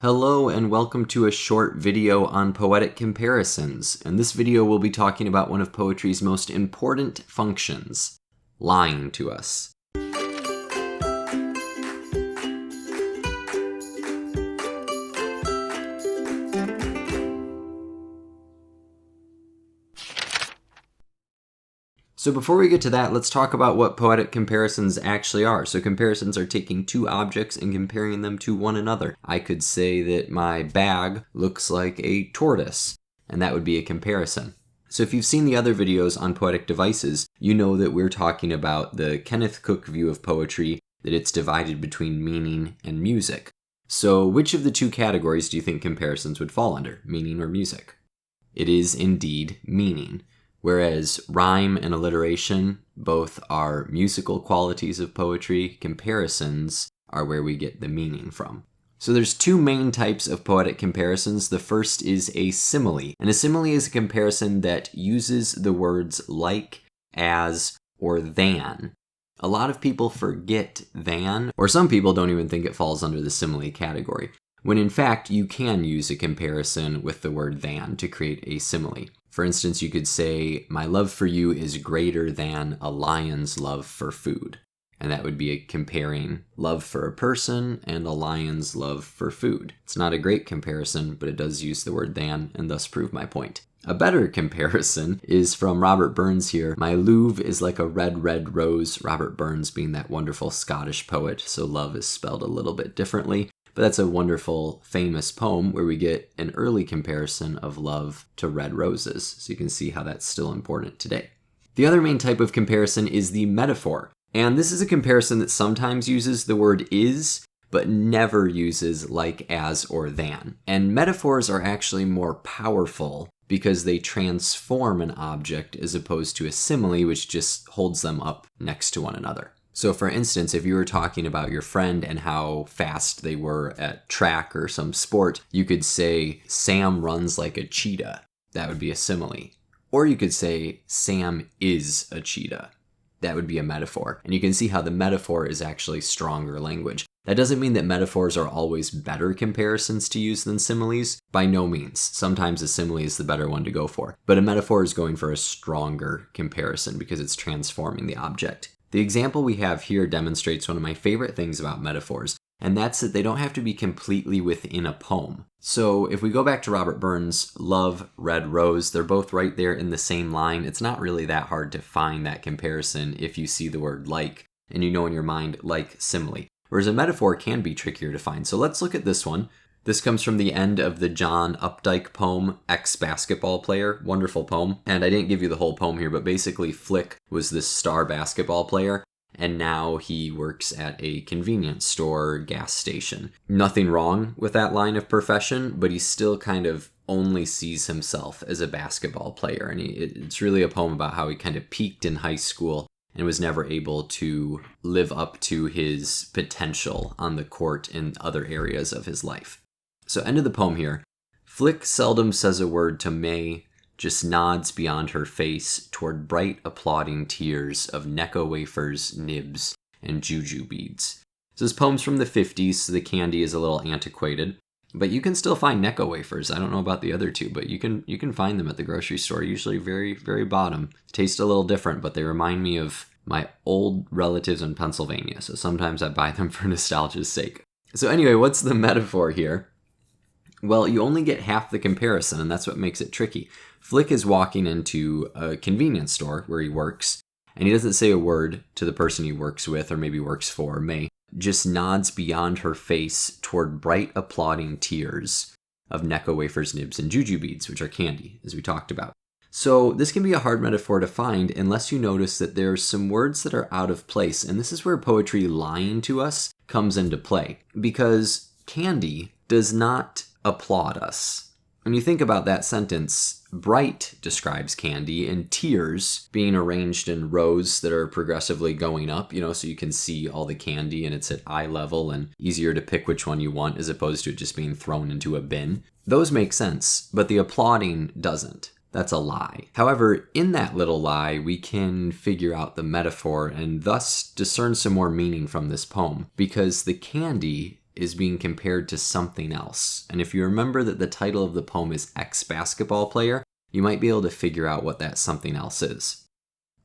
Hello and welcome to a short video on poetic comparisons. In this video we'll be talking about one of poetry's most important functions, lying to us. So before we get to that, let's talk about what poetic comparisons actually are. So comparisons are taking two objects and comparing them to one another. I could say that my bag looks like a tortoise, and that would be a comparison. So if you've seen the other videos on poetic devices, you know that we're talking about the Kenneth Koch view of poetry, that it's divided between meaning and music. So which of the two categories do you think comparisons would fall under, meaning or music? It is indeed meaning. Whereas rhyme and alliteration both are musical qualities of poetry, comparisons are where we get the meaning from. So there's two main types of poetic comparisons. The first is a simile. And a simile is a comparison that uses the words like, as, or than. A lot of people forget than, or some people don't even think it falls under the simile category, when in fact you can use a comparison with the word than to create a simile. For instance, you could say, my love for you is greater than a lion's love for food. And that would be comparing love for a person and a lion's love for food. It's not a great comparison, but it does use the word than and thus prove my point. A better comparison is from Robert Burns here. My Louvre is like a red, red rose. Robert Burns being that wonderful Scottish poet, so love is spelled a little bit differently. But that's a wonderful, famous poem where we get an early comparison of love to red roses. So you can see how that's still important today. The other main type of comparison is the metaphor. And this is a comparison that sometimes uses the word is, but never uses like, as, or than. And metaphors are actually more powerful because they transform an object as opposed to a simile, which just holds them up next to one another. So for instance, if you were talking about your friend and how fast they were at track or some sport, you could say, Sam runs like a cheetah. That would be a simile. Or you could say, Sam is a cheetah. That would be a metaphor. And you can see how the metaphor is actually stronger language. That doesn't mean that metaphors are always better comparisons to use than similes. By no means. Sometimes a simile is the better one to go for. But a metaphor is going for a stronger comparison because it's transforming the object. The example we have here demonstrates one of my favorite things about metaphors, and that's that they don't have to be completely within a poem. So if we go back to Robert Burns' Love, Red Rose, they're both right there in the same line. It's not really that hard to find that comparison if you see the word like, and you know in your mind like simile. Whereas a metaphor can be trickier to find. So let's look at this one. This comes from the end of the John Updike poem, Ex-Basketball Player. Wonderful poem. And I didn't give you the whole poem here, but basically Flick was this star basketball player, and now he works at a convenience store gas station. Nothing wrong with that line of profession, but he still kind of only sees himself as a basketball player. And it's really a poem about how he kind of peaked in high school and was never able to live up to his potential on the court in other areas of his life. So end of the poem here. Flick seldom says a word to May, just nods beyond her face toward bright applauding tears of Necco wafers, nibs, and juju beads. So this poem's from the 50s, so the candy is a little antiquated, but you can still find Necco wafers. I don't know about the other two, but you can find them at the grocery store, usually very, very bottom. Taste a little different, but they remind me of my old relatives in Pennsylvania, so sometimes I buy them for nostalgia's sake. So anyway, what's the metaphor here? Well, you only get half the comparison, and that's what makes it tricky. Flick is walking into a convenience store where he works, and he doesn't say a word to the person he works with, or maybe works for, May. Just nods beyond her face toward bright applauding tears of Necco wafers, nibs, and juju beads, which are candy, as we talked about. So this can be a hard metaphor to find unless you notice that there's some words that are out of place, and this is where poetry lying to us comes into play, because candy does not applaud us. When you think about that sentence, bright describes candy and tears being arranged in rows that are progressively going up, so you can see all the candy and it's at eye level and easier to pick which one you want as opposed to it just being thrown into a bin. Those make sense, but the applauding doesn't. That's a lie. However, in that little lie, we can figure out the metaphor and thus discern some more meaning from this poem, because the candy is being compared to something else. And if you remember that the title of the poem is Ex-Basketball Player, you might be able to figure out what that something else is.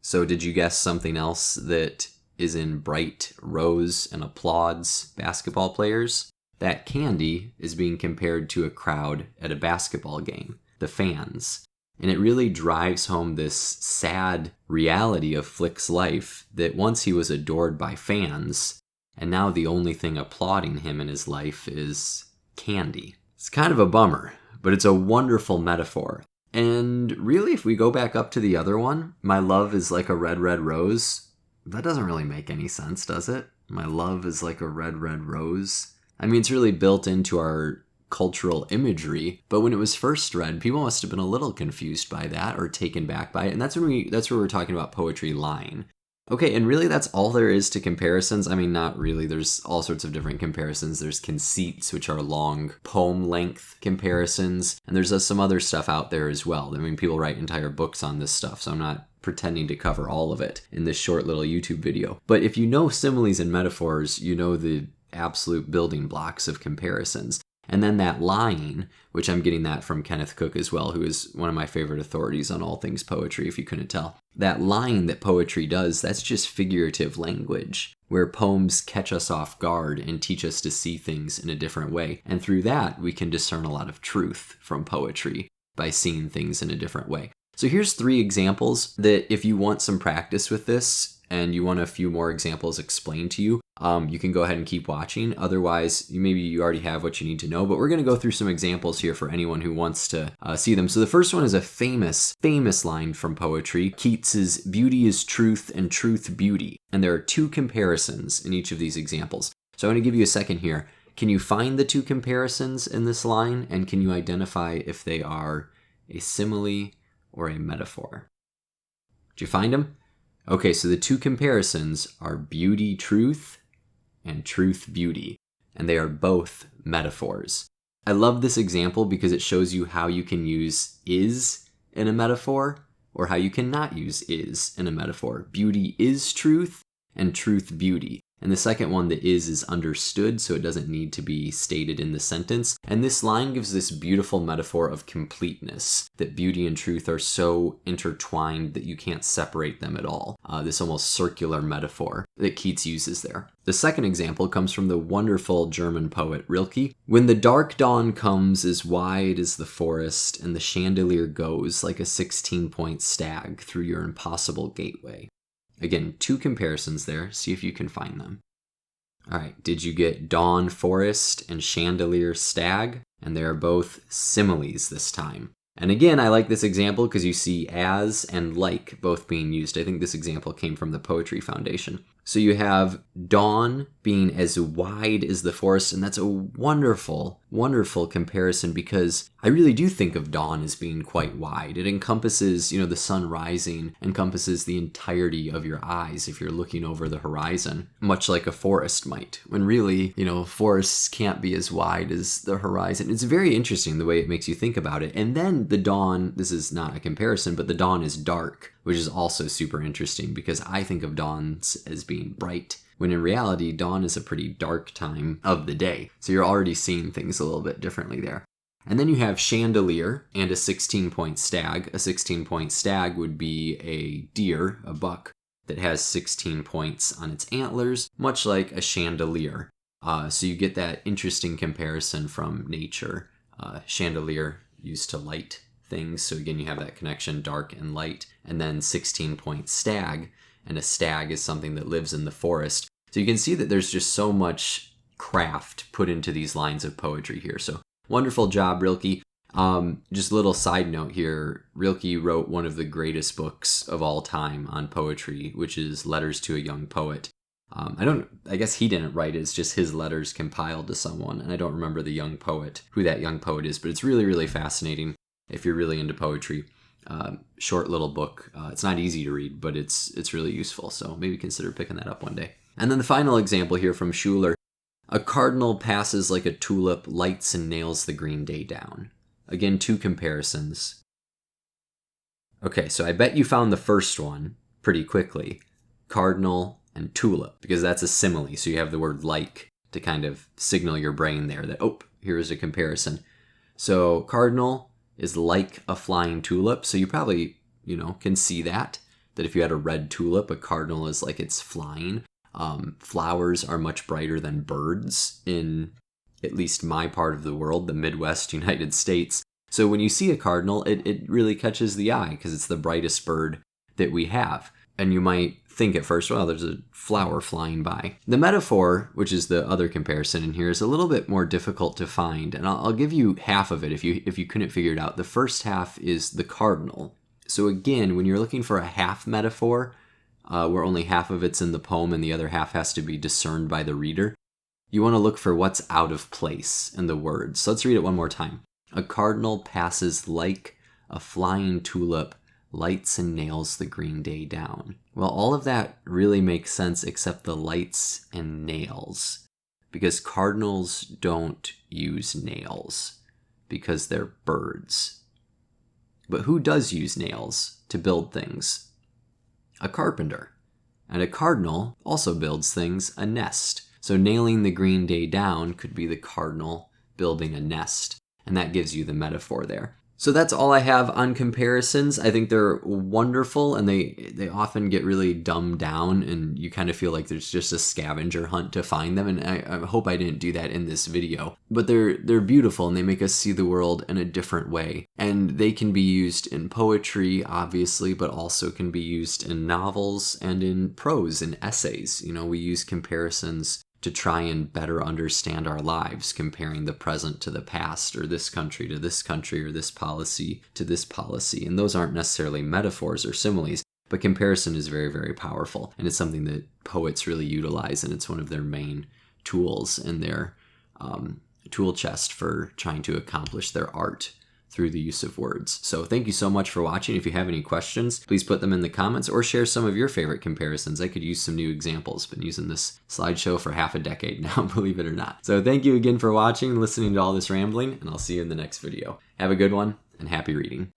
So did you guess something else that is in bright rose and applauds basketball players? That candy is being compared to a crowd at a basketball game, the fans. And it really drives home this sad reality of Flick's life, that once he was adored by fans, and now the only thing applauding him in his life is candy. It's kind of a bummer, but it's a wonderful metaphor. And really, if we go back up to the other one, my love is like a red, red rose. That doesn't really make any sense, does it? My love is like a red, red rose. I mean, it's really built into our cultural imagery, but when it was first read, people must have been a little confused by that or taken back by it. And that's where we're talking about poetry lying. Okay, and really that's all there is to comparisons. I mean, not really. There's all sorts of different comparisons. There's conceits, which are long poem length comparisons, and there's some other stuff out there as well. I mean, people write entire books on this stuff, so I'm not pretending to cover all of it in this short little YouTube video. But if you know similes and metaphors, you know the absolute building blocks of comparisons. And then that lying, which I'm getting that from Kenneth Koch as well, who is one of my favorite authorities on all things poetry, if you couldn't tell. That lying that poetry does, that's just figurative language, where poems catch us off guard and teach us to see things in a different way. And through that, we can discern a lot of truth from poetry by seeing things in a different way. So here's 3 examples that if you want some practice with this, and you want a few more examples explained to you, you can go ahead and keep watching. Otherwise, maybe you already have what you need to know, but we're going to go through some examples here for anyone who wants to see them. So the first one is a famous line from poetry. Keats's "Beauty is truth and truth beauty." And there are 2 comparisons in each of these examples. So I'm going to give you a second here. Can you find the 2 comparisons in this line? And can you identify if they are a simile or a metaphor? Did you find them? Okay, so the 2 comparisons are beauty, truth, and truth, beauty, and they are both metaphors. I love this example because it shows you how you can use is in a metaphor or how you cannot use is in a metaphor. Beauty is truth and truth, beauty. And the second one, the is understood, so it doesn't need to be stated in the sentence. And this line gives this beautiful metaphor of completeness, that beauty and truth are so intertwined that you can't separate them at all. This almost circular metaphor that Keats uses there. The second example comes from the wonderful German poet Rilke. When the dark dawn comes as wide as the forest, and the chandelier goes like a 16-point stag through your impossible gateway. Again, 2 comparisons there. See if you can find them. All right, did you get dawn forest and chandelier stag? And they are both similes this time. And again, I like this example because you see as and like both being used. I think this example came from the Poetry Foundation. So you have dawn being as wide as the forest, and that's a wonderful, wonderful comparison because I really do think of dawn as being quite wide. It encompasses, the sun rising, encompasses the entirety of your eyes if you're looking over the horizon, much like a forest might, when really, forests can't be as wide as the horizon. It's very interesting the way it makes you think about it. And then the dawn, this is not a comparison, but the dawn is dark, which is also super interesting because I think of dawns as being bright, when in reality, dawn is a pretty dark time of the day. So you're already seeing things a little bit differently there. And then you have chandelier and a 16-point stag. A 16-point stag would be a deer, a buck, that has 16 points on its antlers, much like a chandelier. So you get that interesting comparison from nature. Chandelier used to light things. So again, you have that connection, dark and light. And then 16-point stag. And a stag is something that lives in the forest. So you can see that there's just so much craft put into these lines of poetry here. So wonderful job, Rilke. Just a little side note here. Rilke wrote one of the greatest books of all time on poetry, which is Letters to a Young Poet. I guess he didn't write it. It's just his letters compiled to someone. And I don't remember the young poet, who that young poet is, but it's really, really fascinating if you're really into poetry. Short little book. It's not easy to read, but it's really useful. So maybe consider picking that up one day. And then the final example here from Schuler. A cardinal passes like a tulip, lights and nails the green day down. Again, 2 comparisons. Okay, so I bet you found the first one pretty quickly. Cardinal and tulip, because that's a simile. So you have the word like to kind of signal your brain there that, oh, here's a comparison. So cardinal is like a flying tulip. So you probably, can see that if you had a red tulip, a cardinal is like it's flying. Flowers are much brighter than birds in at least my part of the world, the Midwest United States. So when you see a cardinal, it really catches the eye because it's the brightest bird that we have. And you might think at first, well, there's a flower flying by. The metaphor, which is the other comparison in here, is a little bit more difficult to find. And I'll give you half of it if you couldn't figure it out. The first half is the cardinal. So again, when you're looking for a half metaphor, where only half of it's in the poem and the other half has to be discerned by the reader, you want to look for what's out of place in the words. So let's read it one more time. A cardinal passes like a flying tulip, lights and nails the green day down. Well, all of that really makes sense except the lights and nails, because cardinals don't use nails because they're birds. But who does use nails to build things? A carpenter. And a cardinal also builds things, a nest. So nailing the green day down could be the cardinal building a nest. And that gives you the metaphor there. So that's all I have on comparisons. I think they're wonderful, and they often get really dumbed down, and you kind of feel like there's just a scavenger hunt to find them. And I hope I didn't do that in this video. But they're beautiful, and they make us see the world in a different way. And they can be used in poetry, obviously, but also can be used in novels and in prose and essays. We use comparisons to try and better understand our lives, comparing the present to the past, or this country to this country, or this policy to this policy. And those aren't necessarily metaphors or similes, but comparison is very, very powerful. And it's something that poets really utilize, and it's one of their main tools in their tool chest for trying to accomplish their art through the use of words. So thank you so much for watching. If you have any questions, please put them in the comments or share some of your favorite comparisons. I could use some new examples. Been using this slideshow for half a decade now, believe it or not. So thank you again for watching and listening to all this rambling, and I'll see you in the next video. Have a good one, and happy reading.